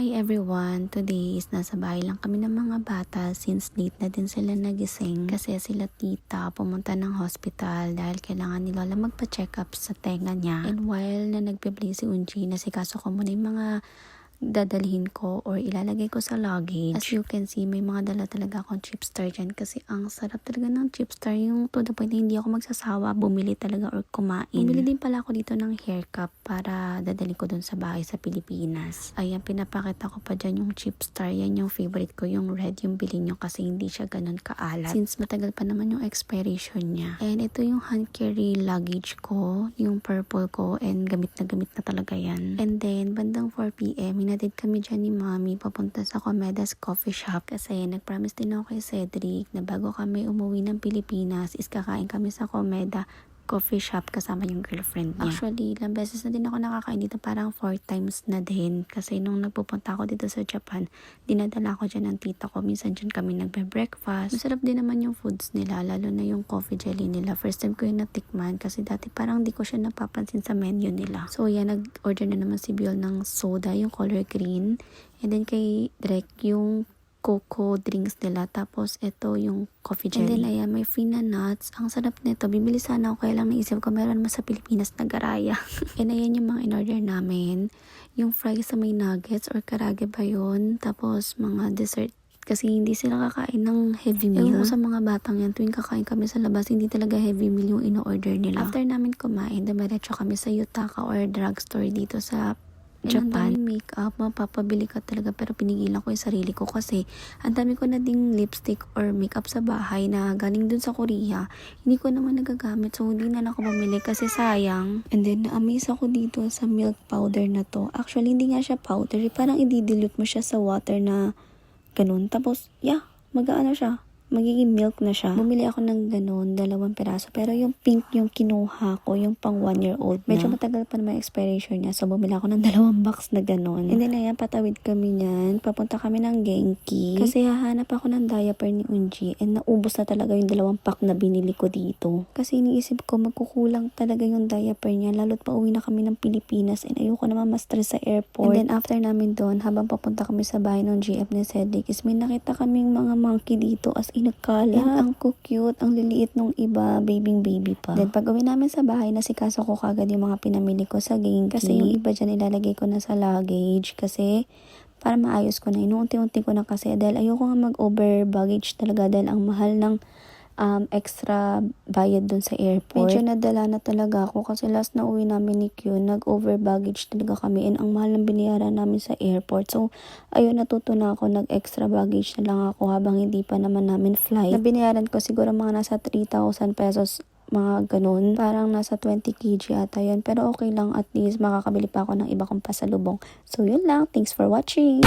Hi everyone! Today is nasa bahay lang kami ng mga bata since late na din sila nagising kasi sila tita pumunta ng hospital dahil kailangan ni Lola magpa-check up sa tenga niya. And while na nagpe-play si Unji, nasikaso ko muna yung mga dadalhin ko or ilalagay ko sa luggage. As you can see, may mga dala talaga akong chipstar dyan kasi ang sarap talaga ng chipstar, yung to the point na hindi ako magsasawa bumili talaga or kumain. Bumili din pala ako dito ng hair cup para dadalhin ko dun sa bahay sa Pilipinas. Ayan, pinapakita ko pa dyan yung chipstar. Yan yung favorite ko, yung red, yung bilhin nyo kasi hindi siya ganun kaalat. Since matagal pa naman yung expiration niya. And ito yung hand carry luggage ko, yung purple ko, and gamit na talaga yan. And then, bandang 4 PM, hinatid kami dyan ni Mami papunta sa Comeda's Coffee Shop kasi nag-promise din ako kay Cedric na bago kami umuwi ng Pilipinas is kakain kami sa Comeda Coffee Shop kasama yung girlfriend niya. Actually, ilang beses na din ako nakakain dito, parang 4 times na din kasi nung nagpupunta ako dito sa Japan, dinadala ko dyan ng tita ko. Minsan dyan kami nagbe-breakfast. Masarap din naman yung foods nila, lalo na yung coffee jelly nila. First time ko yung natikman kasi dati parang di ko siya napapansin sa menu nila. So yan, nag-order na naman si Biol ng soda, yung color green. And then kay Drek, yung cocoa drinks nila. Tapos, ito yung coffee jelly. And then, ayan, may free na nuts. Ang sarap nito. Bibili sana ako, kaya lang naisip ko, meron naman sa Pilipinas na garaya. And ayan yung mga in-order namin. Yung fries sa may nuggets or karage ba yun. Tapos, mga dessert. Kasi hindi sila kakain ng heavy meal. Ewan ko sa mga batang yan, tuwing kakain kami sa labas, hindi talaga heavy meal yung in-order nila. After namin kumain, dumiretso kami sa Yutaka or drugstore dito sa Japan. Ang daming makeup, mapapabili ka talaga, pero pinigilan ko yung sarili ko kasi ang dami ko na ding lipstick or makeup sa bahay na galing dun sa Korea. Hindi ko naman nagagamit, so hindi na ako bumili kasi sayang. And then na-amaze ako dito sa milk powder na to. Actually, hindi nga siya powder, parang i-dilute mo siya sa water na ganun. Tapos, yeah, mag-aano siya, magiging milk na siya. Bumili ako ng ganun, 2 peraso. Pero yung pink yung kinuha ko, yung pang 1-year-old na. Medyo matagal pa naman expiration niya. So, bumili ako ng 2 box na ganun. And then, ayan, patawid kami niyan. Papunta kami ng Genki. Kasi hahanap ako ng diaper ni Unji. And naubos na talaga yung 2 pack na binili ko dito. Kasi iniisip ko, magkukulang talaga yung diaper niya. Lalo't pauwi na kami ng Pilipinas. And ayoko naman ma-stress sa airport. And then, after namin doon, habang papunta kami sa bahay ng GF ni Cedric, is may nakita kaming mga monkey dito. As inagkala. Ang cute, ang liliit nung iba, baby pa. Then pag uwi namin sa bahay, nasikaso ko kagad yung mga pinamili ko sa Genki. Kasi yung iba dyan ilalagay ko na sa luggage kasi para maayos ko na. Inuunti-unti ko na kasi dahil ayoko nga mag-over baggage talaga dahil ang mahal ng extra bayad dun sa airport. Medyo nadala na talaga ako kasi last na uwi namin ni Q, nag-over baggage talaga kami and ang mahal ng binayaran namin sa airport. So, ayun, natuto na ako, nag-extra baggage na lang ako habang hindi pa naman namin flight. Na binayaran ko siguro mga nasa 3,000 pesos, mga ganun. Parang nasa 20 kg ata yun. Pero okay lang, at least makakabili pa ako ng iba kong pasalubong. So, yun lang. Thanks for watching!